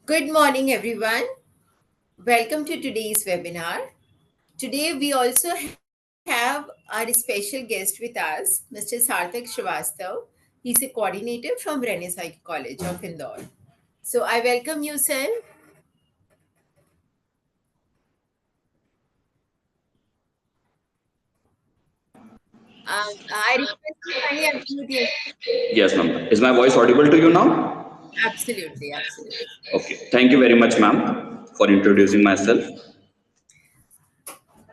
Good morning, everyone. Welcome to today's webinar. Today, we also have our special guest with us, Mr. Sarthak Srivastav. He's a coordinator from Renaissance College of Indore. So, I welcome you, sir. I request you kindly unmute yourself. Yes, ma'am. Is my voice audible to you now? Absolutely, absolutely. Okay. Thank you very much, ma'am, for introducing myself.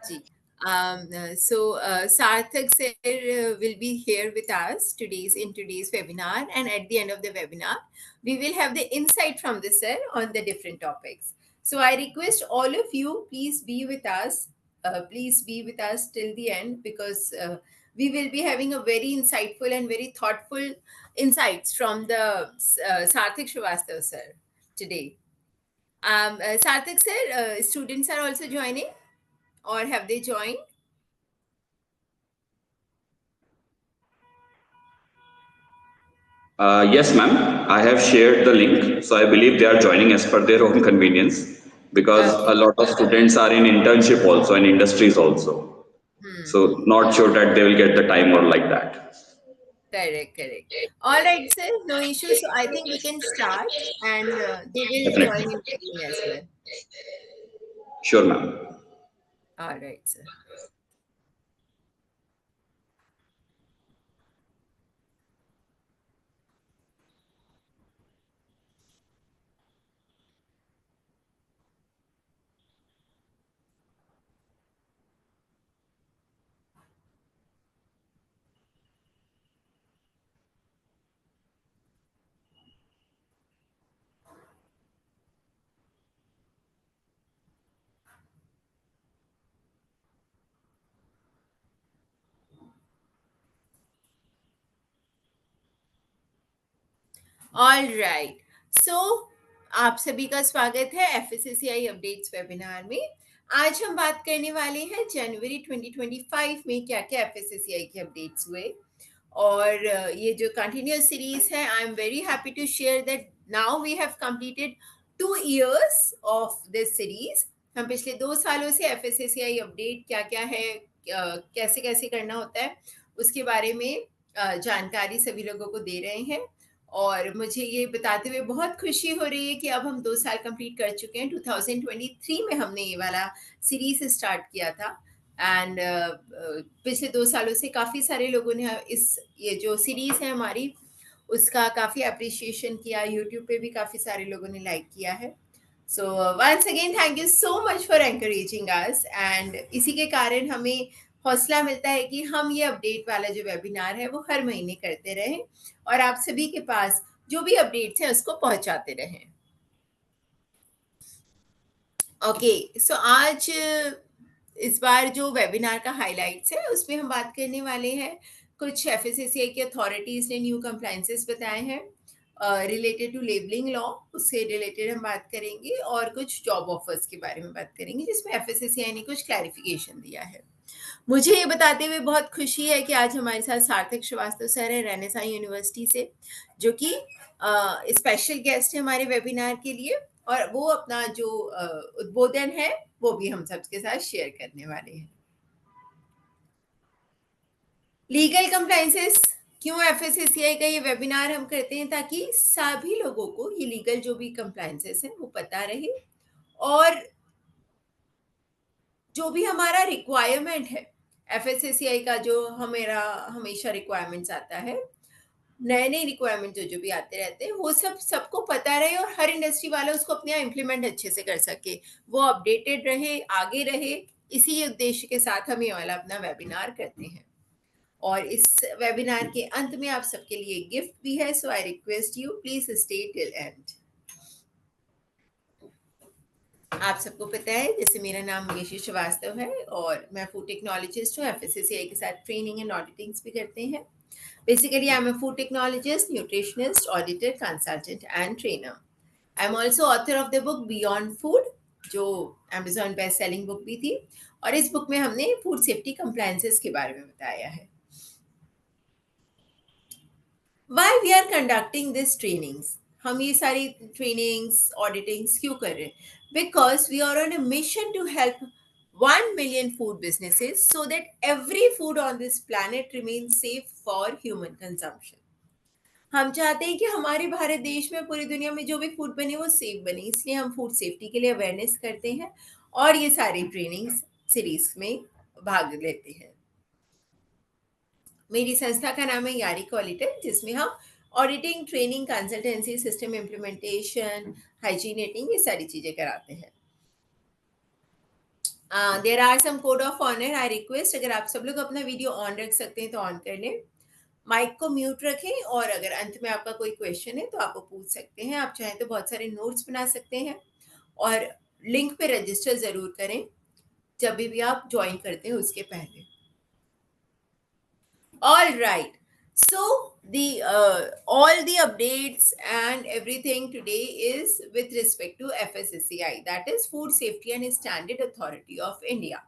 Ji. Sarthak sir will be here with us today's webinar, and at the end of the webinar, we will have the insight from the sir on the different topics. So I request all of you, please be with us. Please be with us till the end because we will be having a very insightful and very thoughtful insights from the Sarthak Srivastav sir today. Sarthak sir, students are also joining or have they joined? Yes, ma'am. I have shared the link, so I believe they are joining as per their own convenience because Okay. a lot of students are in internship also and industries also. Hmm. So not sure that they will get the time or like that. Correct, correct. All right, sir. No issue. So I think we can start and they will join Definitely. in between as well. Sure, ma'am. All right, sir. All right so आप सभी का स्वागत है FSCI updates webinar में। आज हम बात करने वाले हैं जनवरी 2025 में क्या क्या एफएससीआई के अपडेट्स हुए। और ये जो कंटिन्यूस सीरीज है, I am very happy to share that now we have completed 2 years of this series. हम पिछले 2 सालों से एफएससीआई अपडेट क्या क्या है, कैसे कैसे करना होता है, उसके बारे में जानकारी सभी लोगों को दे रहे हैं। और मुझे ये बताते हुए बहुत खुशी हो रही है कि अब हम 2 साल कंप्लीट कर चुके हैं। 2023 में हमने ये वाला सीरीज स्टार्ट किया था एंड पिछले 2 सालों से काफ़ी सारे लोगों ने इस ये जो सीरीज है हमारी उसका काफ़ी अप्रिशिएशन किया। यूट्यूब पे भी काफ़ी सारे लोगों ने लाइक किया है। So once again thank you so much for encouraging us and इसी के कारण हमें हौसला मिलता है कि हम ये अपडेट वाला जो वेबिनार है वो हर महीने करते रहें और आप सभी के पास जो भी अपडेट्स हैं उसको पहुंचाते रहें। ओके, सो आज इस बार जो वेबिनार का हाइलाइट्स है उसमें हम बात करने वाले हैं कुछ एफएससीआई की अथॉरिटीज ने न्यू कंप्लायंसेस बताए हैं रिलेटेड टू लेबलिंग लॉ, उससे रिलेटेड हम बात करेंगे और कुछ जॉब ऑफर्स के बारे में बात करेंगे जिसमें एफएससीआई ने कुछ क्लैरिफिकेशन दिया है। मुझे ये बताते हुए बहुत खुशी है कि आज हमारे साथ सार्थक श्रीवास्तव सर है रेनेसां यूनिवर्सिटी से, जो कि स्पेशल गेस्ट है हमारे वेबिनार के लिए और वो अपना जो उद्बोधन है वो भी हम सबके साथ शेयर करने वाले हैं। लीगल कंप्लाइंसेस क्यों एफएससीआई का ये वेबिनार हम करते हैं ताकि सभी लोगों को ये लीगल जो भी कंप्लाइंसेस हैं वो पता रहे और जो भी हमारा रिक्वायरमेंट है एफएससीआई का, जो हमेरा हमेशा रिक्वायरमेंट्स आता है, नए नए रिक्वायरमेंट जो जो भी आते रहते हैं वो सब सबको पता रहे और हर इंडस्ट्री वाला उसको अपने यहाँ इम्प्लीमेंट अच्छे से कर सके, वो अपडेटेड रहे, आगे रहे। इसी उद्देश्य के साथ हम ये वाला अपना वेबिनार करते हैं और इस वेबिनार के अंत में आप सबके लिए गिफ्ट भी है। So I request you please stay till end. आप सबको पता है जैसे मेरा नाम यशी श्रीवास्तव है और मैं फूड टेक्नोलॉजिस्ट हूँ। एफएससीआई के साथ ट्रेनिंग एंड ऑडिटिंग्स भी करते हैं। Basically, I'm a food technologist, nutritionist, auditor, consultant, and trainer. I'm also author of the book Beyond Food, जो Amazon बेस्ट सेलिंग बुक भी थी, और इस बुक में हमने फूड सेफ्टी कंप्लायंसेस के बारे में बताया है। Why we are conducting these trainings? हम ये सारी ट्रेनिंग्स ऑडिटिंग्स क्यों कर रहे हैं? Because we are on a mission to help 1 million food businesses so that every food on this planet remains safe for human consumption. हम चाहते हैं कि हमारे भारत देश में पूरी दुनिया में जो भी फूड बने वो सेफ बने, इसलिए हम फूड सेफ्टी के लिए अवेयरनेस करते हैं और ये सारी ट्रेनिंग्स सीरीज में भाग लेते हैं। मेरी संस्था का नाम है यारिक ऑडिटर, जिसमें हम auditing, training, consultancy, system implementation, hygienating, ये सारी चीजें कराते हैं। There are some code of honour. I request, अगर आप सब लोग अपना वीडियो ऑन रख सकते हैं तो ऑन कर लें, माइक को म्यूट रखें, और अगर अंत में आपका कोई क्वेश्चन है तो आप वो पूछ सकते हैं। आप चाहें तो बहुत सारे नोट्स बना सकते हैं, और लिंक पे रजिस्टर ज़रूर करें जब भी आप ज्वाइन करते हैं उसके पहले। All right. So all the updates and everything today is with respect to FSSAI, that is Food Safety and Standard Authority of India.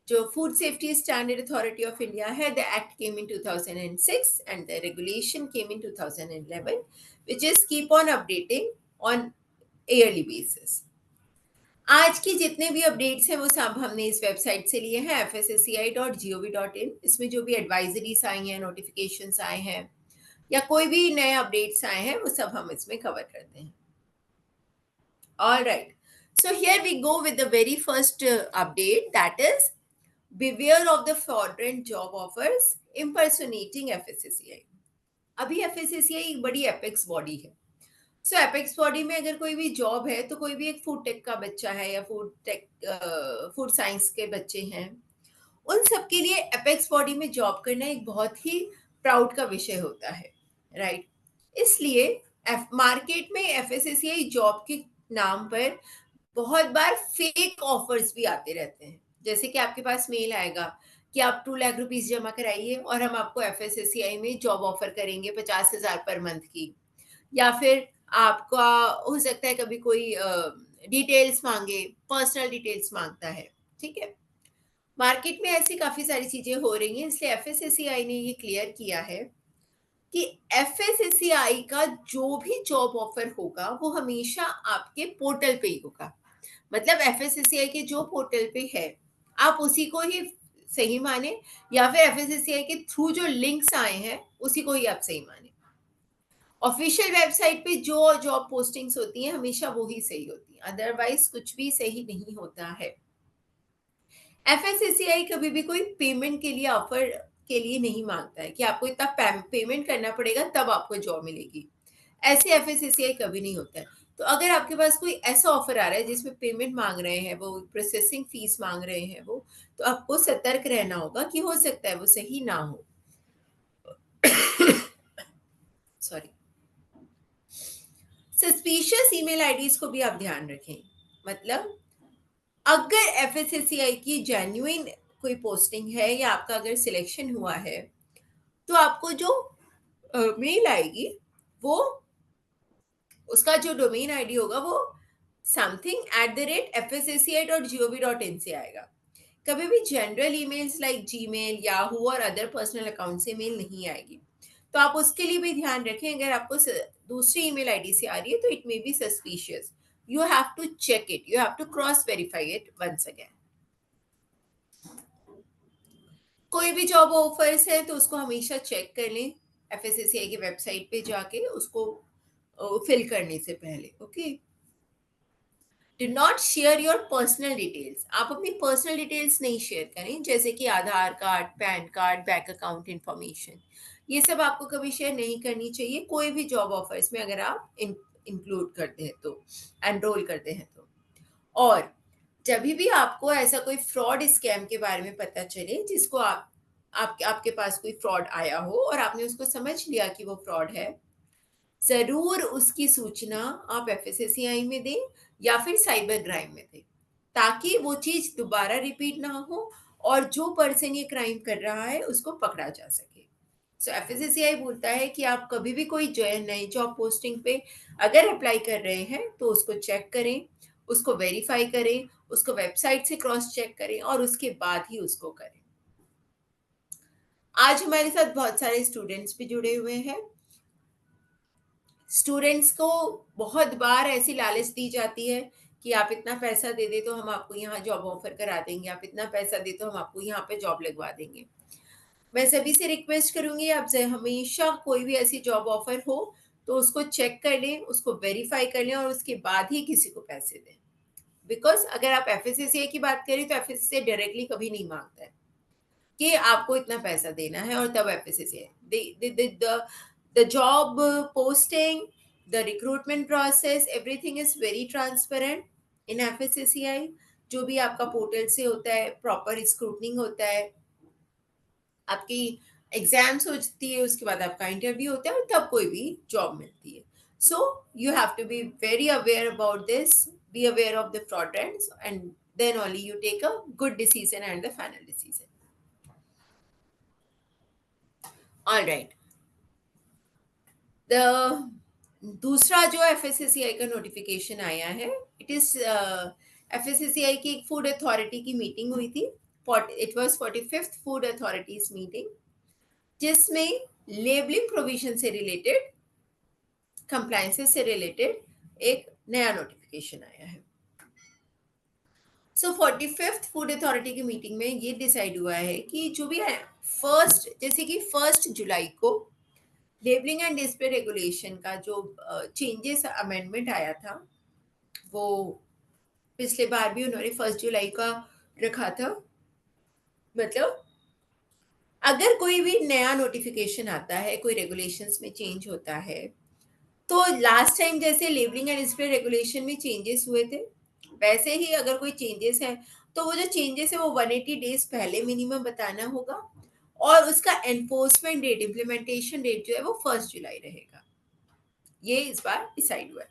जो food safety standard authority of India है, the act came in 2006 and the regulation came in 2011, which is keep on updating on yearly basis. आज की जितने भी updates हैं वो सब हमने इस वेबसाइट से लिए हैं, fssci.gov.in। इसमें जो भी एडवाइजरीज आई हैं, नोटिफिकेशंस आए हैं, या कोई भी नए अपडेट्स आए हैं, वो सब हम इसमें कवर करते हैं। All right. So here we go with the very first update, that is beware of the fraudulent job offers impersonating FSSAI। अभी FSSAI एक बड़ी एपेक्स बॉडी है। सो एपेक्स बॉडी में अगर कोई भी जॉब है, तो कोई भी एक फूड टेक का बच्चा है या फूड साइंस के बच्चे हैं, उन सब के लिए एपेक्स बॉडी में जॉब करना एक बहुत ही प्राउड का विषय होता है, राइट? इसलिए मार्केट में एफएसएससीआई जॉब के नाम पर बहुत बार फेक ऑफर्स भी आते रहते हैं। जैसे कि आपके पास मेल आएगा कि आप 2 लाख रुपीज जमा कराइए और हम आपको एफएसएससीआई में जॉब ऑफर करेंगे 50,000 पर मंथ की। या फिर आपका हो सकता है कभी कोई डिटेल्स मांगे, पर्सनल डिटेल्स मांगता है, ठीक है? मार्केट में ऐसी काफ़ी सारी चीज़ें हो रही हैं, इसलिए एफएसएससीआई ने ये क्लियर किया है कि एफएसएससीआई का जो भी जॉब ऑफर होगा वो हमेशा आपके पोर्टल पे ही होगा। मतलब एफएसएससीआई के जो पोर्टल पे है, आप उसी को ही सही माने, या फिर एफएसएससीआई के थ्रू जो लिंक्स आए हैं उसी को ही आप सही माने। ऑफिशियल वेबसाइट पे जो जॉब पोस्टिंग्स होती हैं हमेशा वो ही सही होती हैं, अदरवाइज कुछ भी सही नहीं होता है। एफएसएससीआई कभी भी कोई पेमेंट के लिए ऑफर के लिए नहीं मांगता है कि आपको इतना पेमेंट करना पड़ेगा तब आपको जॉब मिलेगी। ऐसे एफएसएससीआई कभी नहीं होता है। तो अगर आपके पास कोई ऐसा ऑफर आ रहा है जिसमें पेमेंट मांग रहे हैं, वो प्रोसेसिंग फीस मांग रहे हैं वो, तो आपको सतर्क रहना होगा कि हो सकता है वो सही ना हो। सॉरी। सस्पिशियस ईमेल आईडीज को भी आप ध्यान रखें। मतलब अगर एफएसएससीआई की जेन्युइन कोई पोस्टिंग है या आपका अगर सिलेक्शन हुआ है, तो आपको जो मेल आएगी वो, उसका जो डोमेन आईडी होगा वो something@fssci.gov.in से आएगा। कभी भी general emails like Gmail, Yahoo और अदर पर्सनल अकाउंट से मेल नहीं आएगी। तो आप उसके लिए भी ध्यान रखें। अगर आपको दूसरी ईमेल आईडी से आ रही है तो it may be suspicious. You have to check it, you have to cross verify it once again. कोई भी जॉब ऑफर्स है तो उसको हमेशा चेक कर लें एफएससीआई की वेबसाइट पे जाके, उसको फिल करने से पहले। Okay, do not share your personal details. आप अपनी पर्सनल डिटेल्स नहीं शेयर करें, जैसे कि Aadhaar card, PAN card, bank account information. ये सब आपको कभी शेयर नहीं करनी चाहिए कोई भी जॉब ऑफर्स में, अगर आप इंक्लूड करते हैं तो, एनरोल करते हैं तो। और जब भी आपको ऐसा कोई फ्रॉड स्कैम के बारे में पता चले, जिसको आपके पास कोई फ्रॉड आया हो और आपने उसको समझ लिया कि वो फ्रॉड है, ज़रूर उसकी सूचना आप एफएसएससीआई में दें या फिर साइबर क्राइम में दें, ताकि वो चीज़ दोबारा रिपीट ना हो और जो पर्सन ये क्राइम कर रहा है उसको पकड़ा जा सके। सो एफएसएससीआई बोलता है कि आप कभी भी कोई जो नई जॉब पोस्टिंग पे अगर अप्लाई कर रहे हैं तो उसको चेक करें, उसको वेरीफाई करें, उसको वेबसाइट से क्रॉस चेक करें और उसके बाद ही उसको करें। आज हमारे साथ बहुत सारे स्टूडेंट्स भी जुड़े हुए हैं। स्टूडेंट्स को बहुत बार ऐसी लालच दी जाती है कि आप इतना पैसा दे दे तो हम आपको यहाँ जॉब ऑफर करा देंगे, आप इतना पैसा दे तो हम आपको यहाँ पे जॉब लगवा देंगे। मैं सभी से रिक्वेस्ट करूंगी, आपसे हमेशा कोई भी ऐसी जॉब ऑफर हो तो उसको चेक कर लें, उसको वेरीफाई कर लें और उसके बाद ही किसी को पैसे दें। बिकॉज अगर आप एफएससीआई की बात करें तो एफएससीआई डायरेक्टली कभी नहीं मांगता है कि आपको इतना पैसा देना है और तब FSCI the job posting, the recruitment process, everything is very transparent in FSCI. जो भी आपका पोर्टल से होता है प्रॉपर स्क्रूटनिंग होता है, आपकी एग्जाम्स होती है, उसके बाद आपका इंटरव्यू होता है और तब कोई भी जॉब मिलती है। So you have to be very aware about this, be aware of the fraudulents and then only you take a good decision and the final decision. All right, the दूसरा जो एफएससीआई का notification आया है, it is FSCI की एक food authority की meeting हुई थी। It was 45th food authorities meeting, जिसमें लेबलिंग प्रोविजन से रिलेटेड, कंप्लायंसेस से रिलेटेड एक नया नोटिफिकेशन आया है। सो 45th फूड अथॉरिटी की मीटिंग में ये डिसाइड हुआ है कि जो भी है जैसे कि 1 जुलाई को लेबलिंग एंड डिस्प्ले रेगुलेशन का जो चेंजेस अमेंडमेंट आया था, वो पिछले बार भी उन्होंने 1 जुलाई का रखा था। मतलब अगर कोई भी नया नोटिफिकेशन आता है, कोई रेगुलेशंस में चेंज होता है, तो लास्ट टाइम जैसे लेबलिंग एंड डिस्प्ले रेगुलेशन में चेंजेस हुए थे, वैसे ही अगर कोई चेंजेस है तो वो जो चेंजेस है वो 180 डेज पहले मिनिमम बताना होगा और उसका एनफोर्समेंट डेट, इम्प्लीमेंटेशन डेट जो है वो 1 जुलाई रहेगा। ये इस बार डिसाइड हुआ है।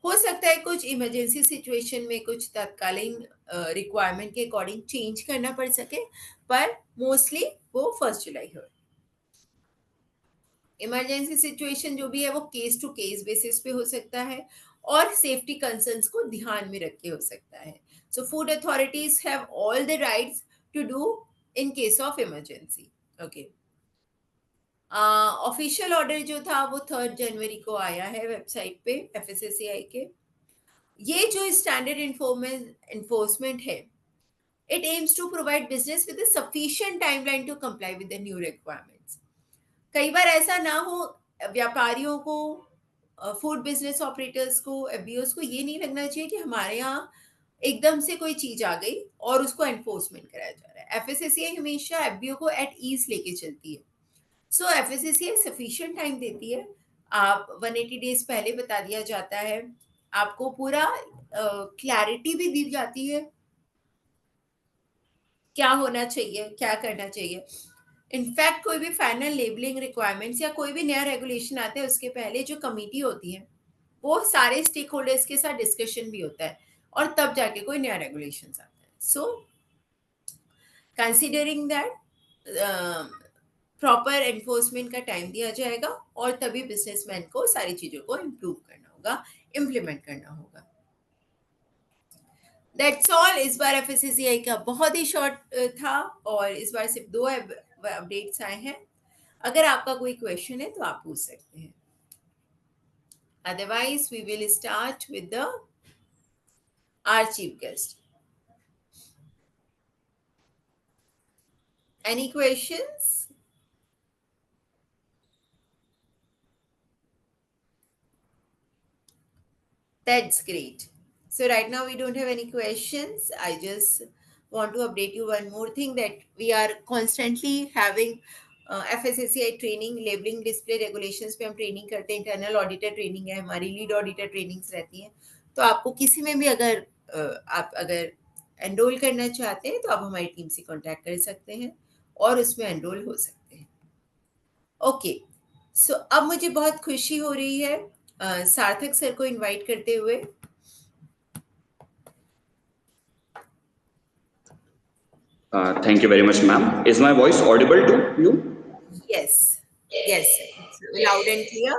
हो सकता है कुछ इमरजेंसी सिचुएशन में कुछ तत्कालीन रिक्वायरमेंट के अकॉर्डिंग चेंज करना पड़ सके, पर मोस्टली वो 1 जुलाई हो। इमरजेंसी सिचुएशन जो भी है वो केस टू केस बेसिस पे हो सकता है और सेफ्टी कंसर्न्स को ध्यान में रख के हो सकता है। So food authorities have all the rights to do in case of emergency. Okay, official order जो था वो 3 जनवरी को आया है वेबसाइट पे एफएससीआई के। ये जो स्टैंडर्ड इन्फोर्समेंट है, it aims to provide business with sufficient timeline to comply with the new requirements. कई बार ऐसा ना हो, व्यापारियों को, फूड बिजनेस ऑपरेटर्स को, एफबीओस को ये नहीं लगना चाहिए कि हमारे यहाँ एकदम से कोई चीज आ गई और उसको एनफोर्समेंट कराया जा रहा है। एफएससीआई हमेशा एफबीओ को एट ईज लेके चलती है। सो एफएससीआई सफिशिएंट टाइम देती है। आप 180 डेज पहले बता दिया जाता है, आपको पूरा क्लैरिटी भी दी जाती है क्या होना चाहिए, क्या करना चाहिए। इनफैक्ट कोई भी फाइनल लेबलिंग रिक्वायरमेंट्स या कोई भी नया रेगुलेशन आता है उसके पहले जो कमिटी होती है वो सारे स्टेक होल्डर्स के साथ डिस्कशन भी होता है और तब जाके कोई नया रेगुलेशन आता है। So considering that proper enforcement का टाइम दिया जाएगा और तभी बिजनेसमैन को सारी चीजों को इम्प्रूव करना होगा, इम्प्लीमेंट करना होगा। That's all. इस बार एफएससीआई का बहुत ही शॉर्ट था और इस बार सिर्फ 2 अपडेट्स आए हैं। अगर आपका कोई क्वेश्चन है तो आप पूछ सकते हैं, otherwise we will start with the our chief guest. Any questions? That's great. So right now we don't have any questions. I just want to update you one more thing that we are constantly having FSSAI training, labeling display regulations पे हम training करते हैं, internal auditor training है हमारी, lead auditor trainings रहती हैं। तो आपको किसी में भी अगर आप अगर एनरोल करना चाहते हैं तो आप हमारी टीम से कांटेक्ट कर सकते हैं और उसमें एनरोल हो सकते हैं। ओके, सो अब मुझे बहुत खुशी हो रही है सार्थक सर को इनवाइट करते हुए। Thank you very much, ma'am. Is my voice audible to you? Yes, yes, sir. Loud and clear.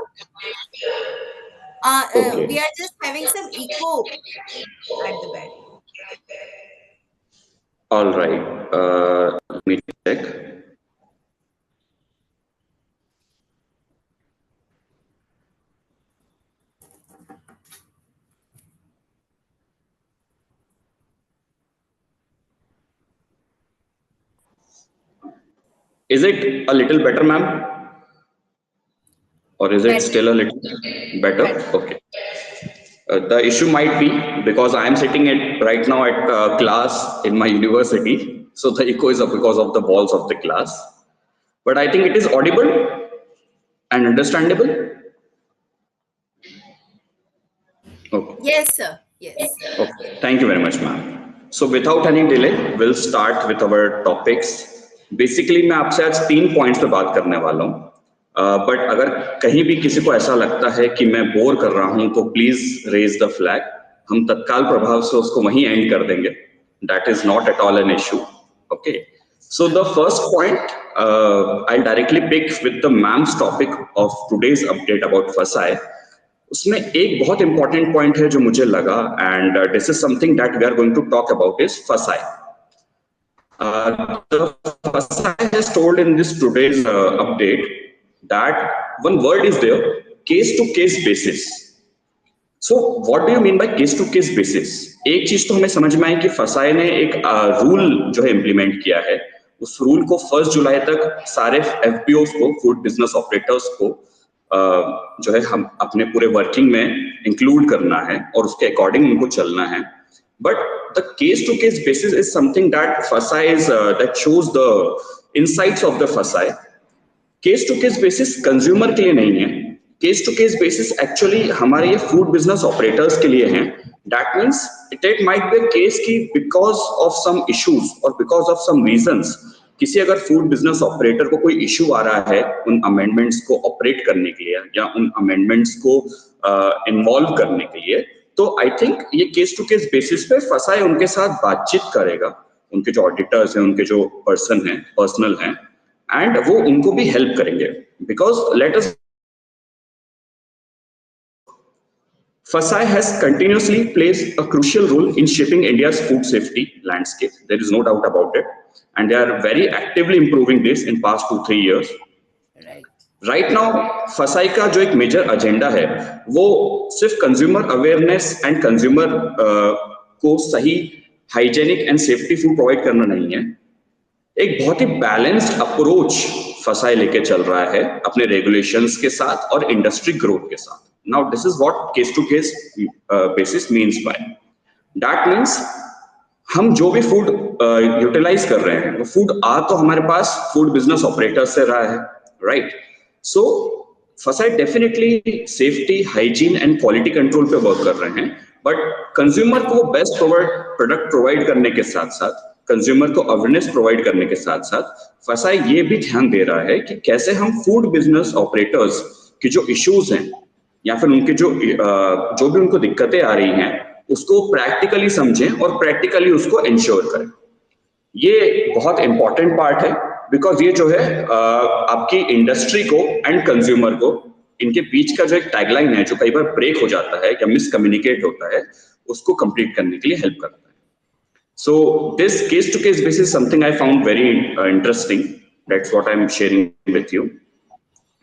Okay. We are just having some echo at the back. All right. Let me check. Is it a little better, ma'am? Or is it Better, still a little better? better. Okay. The issue might be because I am sitting at right now at class in my university, so the echo is up because of the walls of the class. But I think it is audible and understandable. Okay. Yes, sir. Yes. Okay. Thank you very much, ma'am. So without any delay, we'll start with our topics. Basically मैं आपसे आज 3 points पे बात करने वाला हूँ, but अगर कहीं भी किसी को ऐसा लगता है कि मैं बोर कर रहा हूँ तो प्लीज रेज द फ्लैग, हम तत्काल प्रभाव से उसको वहीं एंड कर देंगे. That is not at all an issue. Okay. So the first point, I'll directly pick with the ma'am's topic of today's update about FSI. उसमें एक बहुत इंपॉर्टेंट पॉइंट है जो मुझे लगा, and this is something that we are going to talk about, is FSI. The FSI has told in this today's update that one word is there, case to case basis. So what do you mean by case to case basis? एक चीज तो हमें समझ में आई कि FSI ने एक rule जो है इम्प्लीमेंट किया है. उस रूल को 1 जुलाई तक सारे FPOs को, फूड बिजनेस ऑपरेटर्स को जो है हम अपने पूरे वर्किंग में इंक्लूड करना है और उसके अकॉर्डिंग उनको चलना है. But the case to case basis is something that FSI is that shows the insights of the FSI. Case to case basis consumer के लिए नहीं है. Case to case basis actually हमारे ये फूड बिजनेस ऑपरेटर्स के लिए हैं. That means it might be case की बिकॉज ऑफ सम इश्यूज और बिकॉज ऑफ सम रीजंस किसी अगर फूड बिजनेस ऑपरेटर को कोई इश्यू आ रहा है उन अमेंडमेंट्स को ऑपरेट करने के लिए या उन अमेंडमेंट्स को इन्वॉल्व करने के लिए, तो आई थिंक ये केस टू केस बेसिस पे FSI उनके साथ बातचीत करेगा, उनके जो ऑडिटर्स हैं, उनके जो पर्सन हैं, पर्सनल हैं, एंड वो उनको भी हेल्प करेंगे. Because let us FSI has continuously played a crucial role in shaping India's food safety landscape. There is no doubt about it. And they are very actively improving this in past 2-3 years. Right. Right now, FSI का जो एक major agenda है वो सिर्फ consumer awareness and consumer को सही hygienic and safety food provide करना नहीं है. एक बहुत ही बैलेंस्ड अप्रोच FSI लेके चल रहा है अपने रेगुलेशंस के साथ और इंडस्ट्री ग्रोथ के साथ. Now this is what case to case basis means by. That means हम जो भी फूड यूटिलाइज कर रहे हैं वो फूड आ तो हमारे पास फूड बिजनेस ऑपरेटर से रहा है, right? So FSI definitely safety, hygiene and quality control पे वर्क कर रहे हैं, बट कंज्यूमर को बेस्ट प्रोडक्ट प्रोवाइड करने के साथ साथ, कंज्यूमर को अवेयरनेस प्रोवाइड करने के साथ साथ FSI ये भी ध्यान दे रहा है कि कैसे हम फूड बिजनेस ऑपरेटर्स की जो इश्यूज हैं या फिर उनके जो भी उनको दिक्कतें आ रही हैं उसको प्रैक्टिकली समझें और प्रैक्टिकली उसको इंश्योर करें. ये बहुत इंपॉर्टेंट पार्ट है बिकॉज ये जो है आपकी इंडस्ट्री को एंड कंज्यूमर को, इनके बीच का जो एक टैगलाइन है जो कई बार ब्रेक हो जाता है या मिसकम्युनिकेट होता है, उसको कंप्लीट करने के लिए हेल्प करता है. So this case to case basis is something I found very interesting. That's what I'm sharing with you.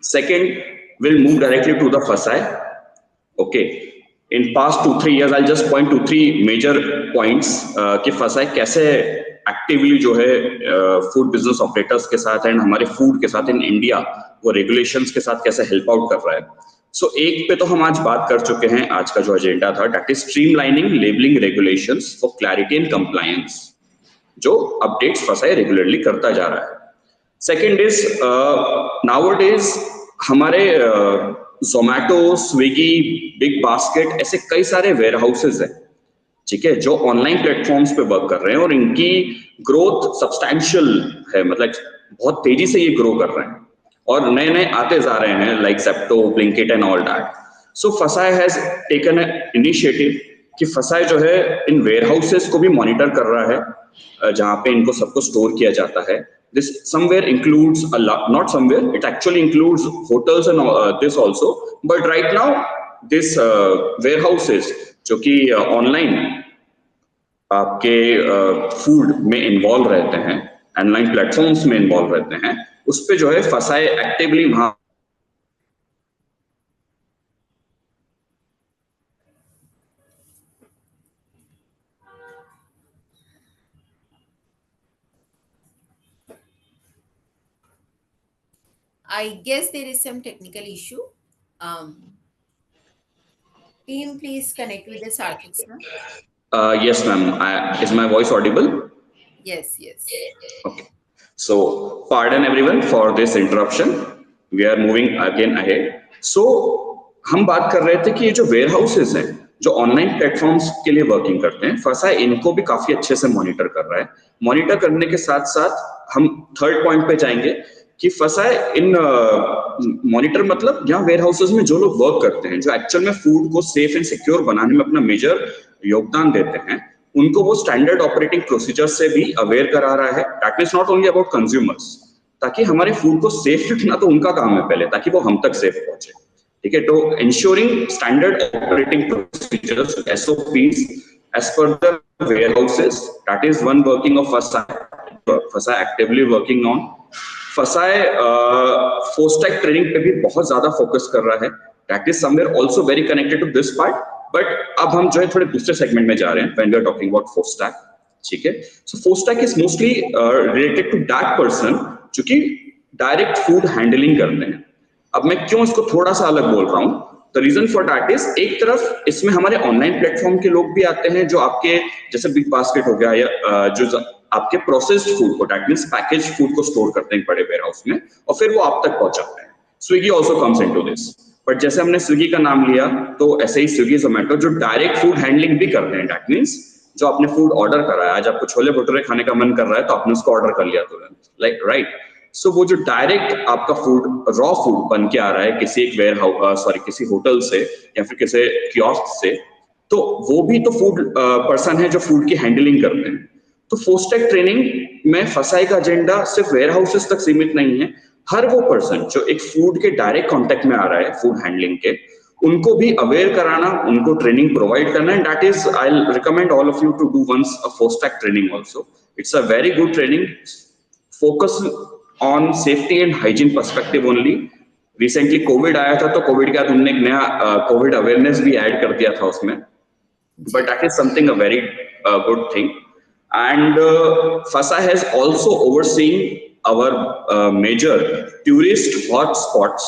Second, we'll move directly to the FSI. Okay. In past 2-3 years, I'll just point to 3 major points कि FSI कैसे actively जो है food business operators के साथ and हमारे food के साथ in India वो रेगुलेशंस के साथ कैसे हेल्प आउट कर रहा है. सो एक पे तो हम आज बात कर चुके हैं. आज का जो एजेंडा था that is streamlining labelling regulations for clarity and compliance, जो अपडेट्स FSI रेगुलरली करता जा रहा है. सेकेंड इज नाउअडेज हमारे जोमैटो, स्विगी, बिग बास्केट ऐसे कई सारे वेयर हाउसेज हैं, ठीक है, जो ऑनलाइन प्लेटफॉर्म्स पे वर्क कर रहे हैं और इनकी ग्रोथ सब्सटैंशियल है, मतलब बहुत तेजी से ये ग्रो कर रहे हैं और नए नए आते जा रहे हैं like Zepto, Blinkit and all that. So FSI has taken initiative कि FSI जो है इन वेयर हाउसेज को भी मॉनिटर कर रहा है जहां पे इनको सबको स्टोर किया जाता है. This somewhere includes a lot, not somewhere, it actually includes hotels and this also. But right now, this warehouses जो कि ऑनलाइन आपके फूड में इन्वॉल्व रहते हैं, ऑनलाइन प्लेटफॉर्म्स में इन्वॉल्व रहते हैं, उस पे जो है FSI एक्टिवली वहां I guess there is some technical issue. Team, please connect with the Sarthik now. Yes, ma'am. Is my voice audible? Yes, yes. Okay. So, pardon everyone for this interruption. We are moving again ahead. So, हम बात कर रहे थे कि ये जो where houses हैं, जो ऑनलाइन प्लेटफॉर्म्स के लिए वर्किंग करते हैं, फसा इनको भी काफी अच्छे से मॉनिटर कर रहा है। मॉनिटर करने के साथ साथ हम थर्ड पॉइंट पे जाएंगे कि फसा इन मॉनिटर मतलब यहाँ वेयर हाउसेज में जो लोग वर्क करते हैं, जो एक्चुअल में फूड को सेफ एंड सिक्योर बनाने में अपना मेजर योगदान देते हैं, उनको वो स्टैंडर्ड ऑपरेटिंग प्रोसीजर से भी अवेयर करा रहा है। That is not only about consumers, ताकि हमारे फूड को सेफ रखना तो उनका काम है पहले, ताकि वो हम तक सेफ पहुंचे। ठीक है, तो ensuring standard operating procedures SOPs as per the warehouses, that is one working of फसा एक्टिवली वर्किंग ऑन। फसाए फोस्टैक ट्रेनिंग पे भी बहुत ज्यादा फोकस कर रहा है। That is somewhere also very connected to this part, but अब हम जो है थोड़े दूसरे सेगमेंट में जा रहे हैं when we are talking about FoSTaC. ठीक है, so FoSTaC is mostly related to that person जो कि डायरेक्ट फूड हैंडलिंग करते हैं। अब मैं क्यों इसको थोड़ा सा अलग बोल रहा हूँ, the reason for that is, एक तरफ इसमें हमारे ऑनलाइन प्लेटफॉर्म के लोग भी आते हैं जो आपके जैसे बिग बास्केट हो गया या जो आपके प्रोसेस्ड फूड को, दैट मींस पैकेज फूड को स्टोर करते हैं बड़े वेयर हाउस में और फिर वो आप तक पहुंचाते हैं। Swiggy also comes into this, but जैसे हमने स्विगी का नाम लिया तो ऐसे ही स्विगी जोमेटो जो डायरेक्ट फूड हैंडलिंग भी करते हैं। दैट मींस जो आपने फूड ऑर्डर करा है, आज आपको छोले भटूरे खाने का मन कर रहा है तो आपने उसको ऑर्डर कर लिया तुरंत, लाइक राइट। सो वो जो डायरेक्ट आपका फूड, रॉ फूड बन के आ रहा है किसी एक वेयर हाउस, किसी होटल से या फिर किसी कियोस्क से, तो वो भी तो फूड पर्सन है जो फूड की हैंडलिंग करते हैं। तो फोस्टैक ट्रेनिंग में फसाई का एजेंडा सिर्फ वेयर हाउसेस तक सीमित नहीं है। हर वो पर्सन जो एक फूड के डायरेक्ट कांटेक्ट में आ रहा है फूड हैंडलिंग के, उनको भी अवेयर कराना, उनको ट्रेनिंग प्रोवाइड करना। And that is, I will recommend all of you to do once a FoSTaC training also. It's a very good training, focus on safety and hygiene perspective only. Recently COVID आया था तो Covid के बाद उन्होंने एक नया Covid awareness भी add कर दिया था उसमें, but that is something a very good thing. And FASA has also overseen our major tourist hotspots.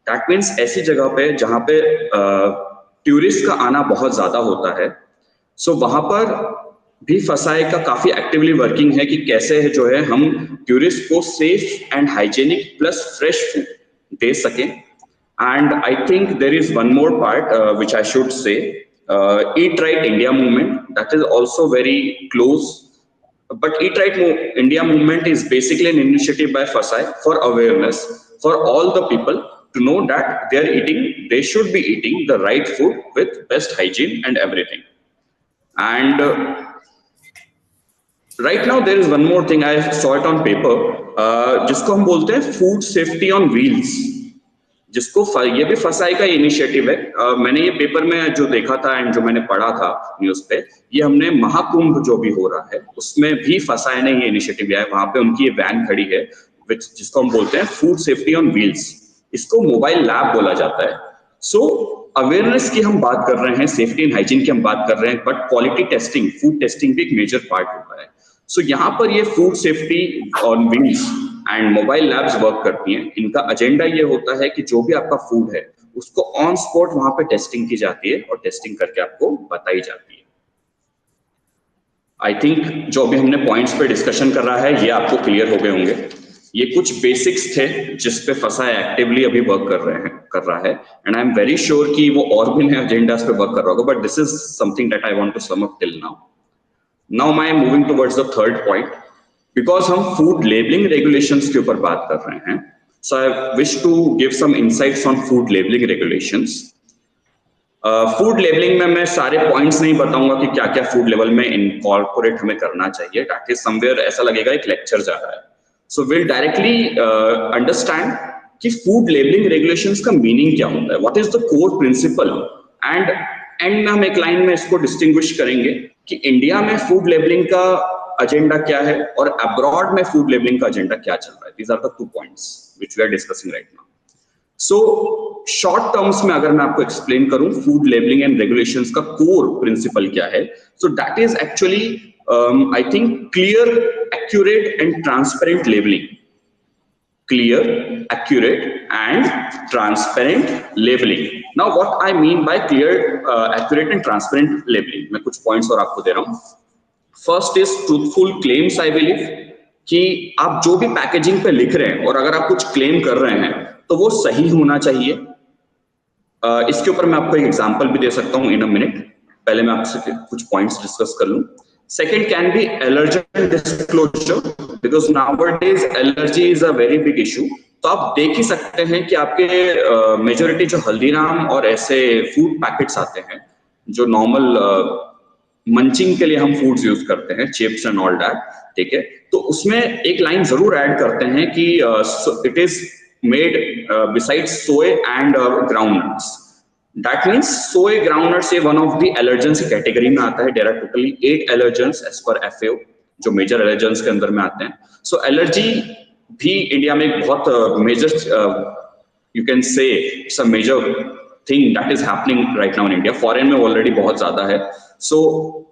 That means ऐसी जगह पे जहाँ पे टूरिस्ट का आना बहुत ज्यादा होता है, सो वहां पर भी फसाए का काफी एक्टिवली वर्किंग है कि कैसे है जो है हम टूरिस्ट को safe and hygienic plus fresh food दे सकें। And I think there is one more part which I should say, Eat Right India movement, that is also very close. But Eat Right India movement is basically an initiative by FASAI for awareness for all the people to know that they should be eating the right food with best hygiene and everything. And right now there is one more thing, I saw it on paper, जिसको हम बोलते हैं food safety on wheels, जिसको ये भी फसाई का initiative है। मैंने ये पेपर में जो देखा था एंड जो मैंने पढ़ा था न्यूज पे, ये हमने महाकुंभ जो भी हो रहा है उसमें भी फसाई ने ये इनिशिएटिव लिया है। वहां पे उनकी ये वैन खड़ी है जिसको हम बोलते हैं फूड सेफ्टी ऑन व्हील्स, इसको मोबाइल लैब बोला जाता है। सो अवेयरनेस की हम बात कर रहे हैं, सेफ्टी एंड हाइजीन की हम बात कर रहे हैं, but quality testing, food testing भी एक मेजर पार्ट होता है। सो यहाँ पर ये food safety on wheels and mobile labs work करती हैं। इनका एजेंडा ये होता है कि जो भी आपका फूड है उसको ऑन स्पॉट वहां पे टेस्टिंग की जाती है और टेस्टिंग करके आपको बताई जाती है। आई थिंक जो अभी हमने पॉइंट्स पे डिस्कशन कर रहा है ये आपको क्लियर हो गए होंगे। ये कुछ बेसिक्स थे जिस पे फसा एक्टिवली अभी वर्क कर रहा है and I am very sure कि वो और भी नए एजेंडास पे वर्क कर रहा होगा, but this is something that I want to sum up till now. Now I am moving towards the third point, because हम फूड लेबलिंग रेगुलेशंस के ऊपर बात कर रहे हैं, so I wish to give some insights on food labelling regulations. Food labelling में मैं सारे पॉइंट्स नहीं बताऊंगा कि क्या क्या फूड लेवल में इनकॉर्पोरेट हमें करना चाहिए, दैट इज समवेयर ऐसा लगेगा एक लेक्चर जा रहा है। सो विल डायरेक्टली अंडरस्टैंड कि फूड लेबलिंग रेगुलेशंस का मीनिंग क्या होता है, what is the core principle, and and में हम एक लाइन में इसको डिस्टिंग्विश करेंगे कि इंडिया में फूड लेबलिंग का एजेंडा क्या है और अब्रॉड में फूड लेबलिंग का एजेंडा क्या चल रहा है। These are the 2 points which we are discussing right now. So short terms में अगर मैं आपको एक्सप्लेन करूं फूड लेबलिंग एंड रेगुलेशंस का कोर प्रिंसिपल क्या है, so that is actually I think clear, accurate and transparent labelling. clear, accurate and transparent labeling. Now what I mean by clear, accurate and transparent labeling, मैं कुछ points और आपको दे रहा हूँ. First is truthful claims, I believe, कि आप जो भी पैकेजिंग पे लिख रहे हैं और अगर आप कुछ क्लेम कर रहे हैं तो वो सही होना चाहिए. इसके ऊपर मैं आपको एक एग्जांपल भी दे सकता हूँ इन अ मिनट. पहले मैं आपसे कुछ पॉइंट्स डिस्कस कर लूं. Second can be allergen disclosure, because nowadays allergy is a very big issue. तो आप देख ही सकते हैं कि आपके मेजोरिटी जो हल्दीराम और ऐसे फूड पैकेट्स आते हैं जो नॉर्मल मंचिंग के लिए हम फूड्स यूज करते हैं, चिप्स एंड ऑल दैट, ठीक है, तो उसमें एक लाइन जरूर ऐड करते हैं कि it is made besides soy and groundnuts. That means soy groundnuts ये one of the allergens की category में आता है. There are totally 8 allergens as per FAO जो major allergens के अंदर में आते हैं. So allergy भी इंडिया में एक बहुत major, you can say it's a major thing that is happening right now in India. Foreign में already बहुत ज्यादा है. So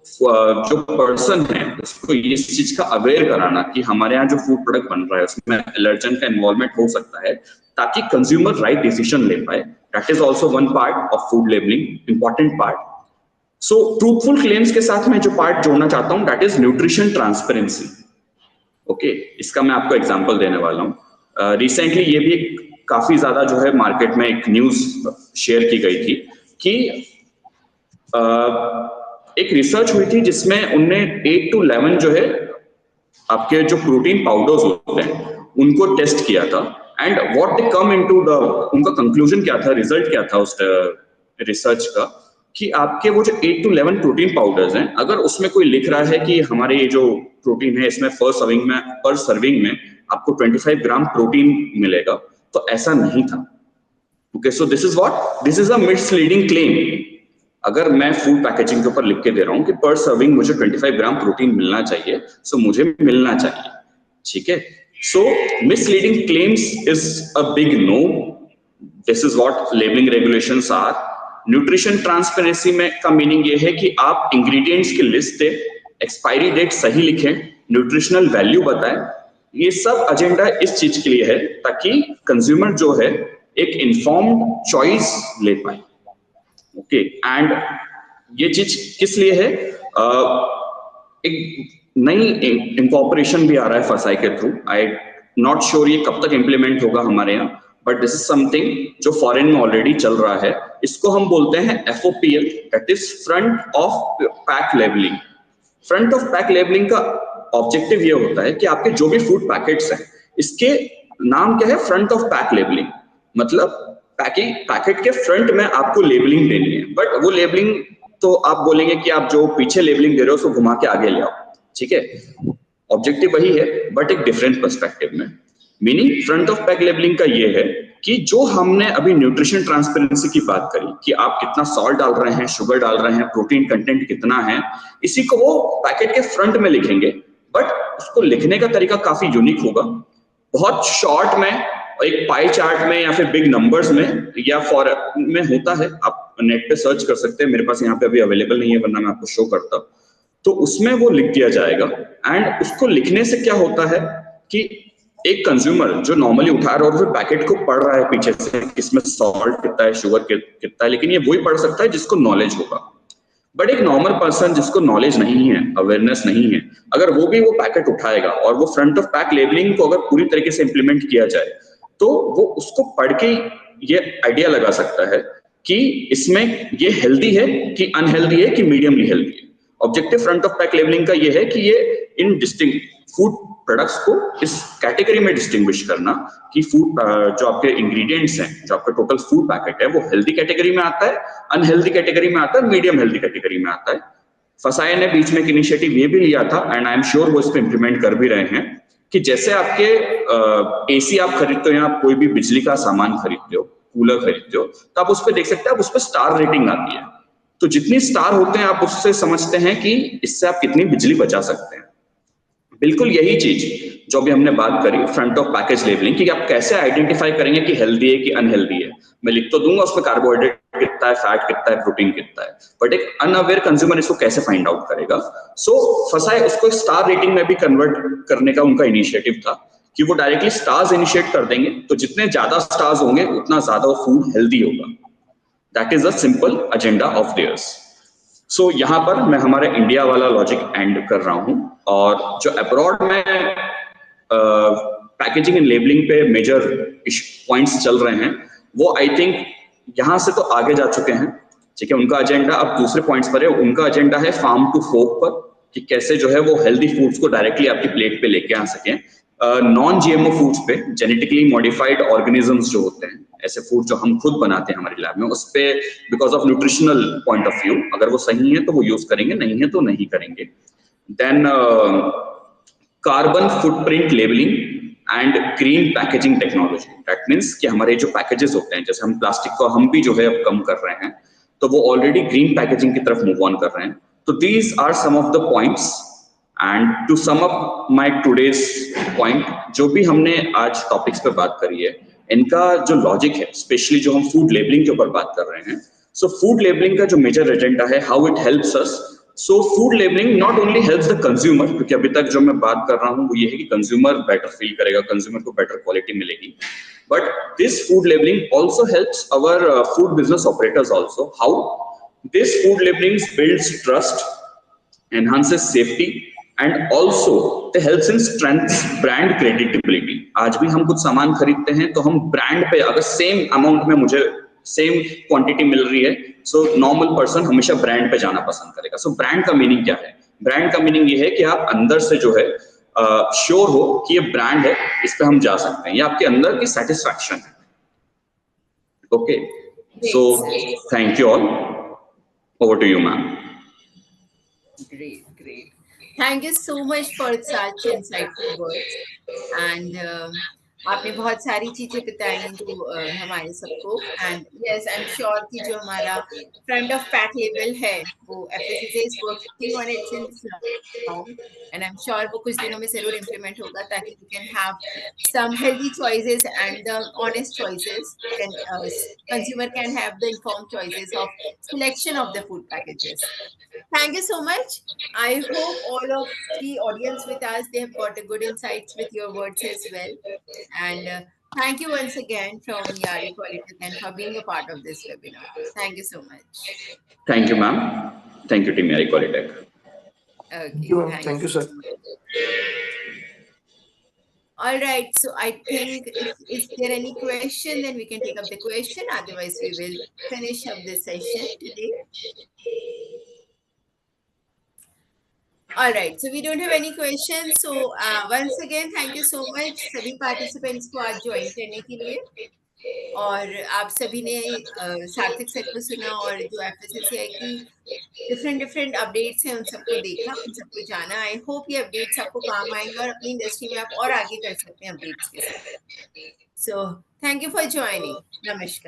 जो पर्सन है उसको इस चीज का अवेयर कराना कि हमारे यहाँ जो फूड प्रोडक्ट बन रहा है उसमें एलर्जन का इन्वॉल्वमेंट हो सकता है ताकि कंज्यूमर राइट डिसीजन ले पाए. That is also one part of food labelling, important part. So truthful claims के साथ मैं जो पार्ट जोड़ना चाहता हूँ that is nutrition transparency. Okay, इसका मैं आपको एग्जाम्पल देने वाला हूँ. रिसेंटली ये भी काफी ज्यादा जो है मार्केट में एक न्यूज शेयर की गई थी कि एक रिसर्च हुई थी जिसमें उनने 8 to 11 जो है आपके जो प्रोटीन पाउडर्स होते हैं उनको टेस्ट किया था. And what they come into the, उनका कंक्लूजन क्या था, रिजल्ट क्या था उस रिसर्च का, कि आपके वो जो 8 to 11 प्रोटीन पाउडर्स हैं, अगर उसमें कोई लिख रहा है कि हमारे ये जो प्रोटीन है इसमें पर सर्विंग में आपको 25 ग्राम प्रोटीन मिलेगा, तो ऐसा नहीं था. Okay, so this is a misleading claim. अगर मैं फूड पैकेजिंग के ऊपर लिख के दे रहा हूं कि पर सर्विंग मुझे 25 ग्राम प्रोटीन मिलना चाहिए, सो मुझे मिलना चाहिए, ठीक है. So misleading claims is a big no. This is what labelling regulations are. Nutrition transparency में का मीनिंग ये है कि आप इंग्रेडिएंट्स की लिस्ट दे, एक्सपायरी डेट सही लिखें, न्यूट्रिशनल वैल्यू बताएं. ये सब एजेंडा इस चीज के लिए है ताकि कंज्यूमर जो है एक इन्फॉर्म्ड चॉइस ले पाए. ओके, एंड ये चीज किस लिए है, एक नई इंकॉर्पोरेशन भी आ रहा है फसाई के थ्रू. आई नॉट श्योर ये कब तक इंप्लीमेंट होगा हमारे यहाँ, बट दिस इज समथिंग जो फॉरेन में ऑलरेडी चल रहा है. इसको हम बोलते हैं FOPL, that is front of pack labelling. Front of pack labelling का ऑब्जेक्टिव ये होता है कि आपके जो भी फूड पैकेट्स हैं इसके नाम क्या है, फ्रंट ऑफ पैक लेबलिंग. मतलब पैकेट के फ्रंट में आपको लेबलिंग देनी है, बट वो लेबलिंग तो आप बोलेंगे कि आप जो पीछे लेबलिंग दे रहे हो उसको घुमा के आगे ले आओ, ठीक है. ऑब्जेक्टिव वही है बट एक डिफरेंट पर्सपेक्टिव में. Meaning front of pack labelling का ये है कि जो हमने अभी न्यूट्रिशन ट्रांसपेरेंसी की बात करी कि आप कितना सॉल्ट डाल रहे हैं, शुगर डाल रहे हैं, प्रोटीन कंटेंट कितना है, इसी को वो पैकेट के फ्रंट में लिखेंगे. बट उसको लिखने का तरीका काफी यूनिक होगा. बहुत शॉर्ट में, एक पाई चार्ट में या फिर बिग नंबर्स में या फॉर में होता है. आप नेट पे सर्च कर सकते हैं, मेरे पास यहाँ पे अभी अवेलेबल नहीं है वरना मैं आपको शो करता. तो उसमें वो लिख दिया जाएगा. एंड उसको लिखने से क्या होता है कि एक कंज्यूमर जो नॉर्मली उठा रहा है और फिर पैकेट को पढ़ रहा है पीछे से इसमें सॉल्ट कितना है, शुगर कितना है, लेकिन ये वही पढ़ सकता है जिसको नॉलेज होगा. बट एक नॉर्मल पर्सन जिसको नॉलेज नहीं है, अवेयरनेस नहीं है, अगर वो भी वो पैकेट उठाएगा और वो फ्रंट ऑफ पैक लेबलिंग को अगर पूरी तरीके से इंप्लीमेंट किया जाए तो वो उसको पढ़ के ये आइडिया लगा सकता है कि इसमें ये हेल्दी है कि अनहेल्दी है कि मीडियमली हेल्दी है. Objective front of pack labelling का ये है कि ये इन डिस्टिंक्ट फूड प्रोडक्ट्स को इस कैटेगरी में डिस्टिंग्विश करना कि फूड जो आपके इंग्रेडिएंट्स हैं, जो आपका टोटल फूड पैकेट है, वो हेल्दी कैटेगरी में आता है, अनहेल्दी कैटेगरी में आता है, मीडियम हेल्दी कैटेगरी में आता है. फसाई ने बीच में एक इनिशिएटिव ये भी लिया था एंड आई एम श्योर वो इस पे इंप्लीमेंट कर भी रहे हैं कि जैसे आपके AC आप खरीदते हो या आप कोई भी बिजली का सामान खरीदते हो, कूलर खरीदते हो, तो आप उस पर देख सकते हैं, आप उस पर स्टार रेटिंग आती है. तो जितनी स्टार होते हैं आप उससे समझते हैं कि इससे आप कितनी बिजली बचा सकते हैं. बिल्कुल यही चीज जो भी हमने बात करी फ्रंट ऑफ पैकेज लेबलिंग की, आप कैसे आइडेंटिफाई करेंगे कि हेल्दी है कि अनहेल्दी है. मैं लिख तो दूंगा उसमें कार्बोहाइड्रेट कितना है, फैट कितना है, प्रोटीन कितना है, बट एक अनअवेयर कंज्यूमर इसको कैसे फाइंड आउट करेगा. सो फसाई उसको स्टार रेटिंग में भी कन्वर्ट करने का उनका इनिशिएटिव था कि वो डायरेक्टली स्टार्स इनिशिएट कर देंगे, तो जितने ज्यादा स्टार्स होंगे उतना ज्यादा वो फूड हेल्दी होगा। That is a simple agenda of theirs. So यहाँ पर मैं हमारे इंडिया वाला लॉजिक एंड कर रहा हूँ, और जो अब्रॉड में पैकेजिंग एंड लेबलिंग पे मेजर पॉइंट्स चल रहे हैं, वो आई थिंक यहाँ से तो आगे जा चुके हैं, ठीक है। उनका एजेंडा अब दूसरे पॉइंट्स पर है। उनका एजेंडा है फार्म टू फोक पर, कि कैसे जो है वो हेल्दी फूड्स को डायरेक्टली आपकी प्लेट पे लेके आ सकें। नॉन जीएमओ फूड्स पे, जेनेटिकली मॉडिफाइड ऑर्गेनिजम्स जो होते हैं, ऐसे फूड जो हम खुद बनाते हैं हमारी लैब में, उस पे because of nutritional point of view अगर वो सही है तो वो यूज करेंगे, नहीं है तो नहीं करेंगे। Then carbon footprint labelling and green packaging technology. That means कि हमारे जो पैकेजेस होते हैं, जैसे हम प्लास्टिक को हम भी जो है अब कम कर रहे हैं, तो वो ऑलरेडी ग्रीन पैकेजिंग की तरफ मूव ऑन कर रहे हैं। तो these are some of the points, and to sum up my today's point, जो भी हमने आज टॉपिक्स पे बात करी है, इनका जो लॉजिक है, स्पेशली जो हम फूड लेबलिंग के ऊपर बात कर रहे हैं, सो फूड लेबलिंग का जो मेजर एजेंडा है, how it helps us. So food labelling not only helps the consumer, क्योंकि अभी तक जो मैं बात कर रहा हूँ वो ये है कि कंज्यूमर बेटर फील करेगा, कंज्यूमर को बेटर क्वालिटी मिलेगी, but this food labelling also helps our food business operators also. How? This food labeling builds trust, enhances safety, and also it helps in strengths brand credibility. आज भी हम कुछ सामान खरीदते हैं तो हम ब्रांड पे, अगर सेम अमाउंट में मुझे सेम क्वांटिटी मिल रही है, सो नॉर्मल पर्सन हमेशा ब्रांड पे जाना पसंद करेगा। सो ब्रांड का मीनिंग क्या है? ब्रांड का मीनिंग ये है कि आप अंदर से जो है श्योर हो कि ये ब्रांड है, इस पे हम जा सकते हैं, ये आपके अंदर की सेटिस्फैक्शन है। Okay, so thank you all. Over to you ma'am. Great, great. Thank you so much for such insightful words. And आपने बहुत सारी चीजें बताई जो हमारे सबको, and yes I am sure कि जो हमारा फ्रंट ऑफ पैक लेबल है वो FSSA is working on it since now, and I am sure वो कुछ दिनों में जरूर इम्प्लीमेंट होगा, ताकि we can have some healthy choices and the honest choices. Can consumer can have the informed choices of selection of the food packages. Thank you so much. I hope all of the audience with us, they have got a good insights with your words as well. And thank you once again from Yari Qualitative and for being a part of this webinar. Thank you so much. Thank you, ma'am. Thank you, Team Yari Qualitech. Okay, you, ma'am. thank Thank you you, sir. so much. All right, so I think is there any question, then we can take up the question. Otherwise, we will finish up this session today. All right, so we don't have any questions. So once again, thank you so much सभी participants को आज join करने के लिए, और आप सभी ने सार्थक सर को सुना, और जो एफएसएसएआई की डिफरेंट अपडेट्स हैं उन सबको देखा, उन सबको जाना। आई होप ये अपडेट्स आपको काम आएंगे और अपनी इंडस्ट्री में आप और आगे कर सकते हैं अपडेट्स के साथ। सो थैंक यू फॉर ज्वाइनिंग। नमस्कार।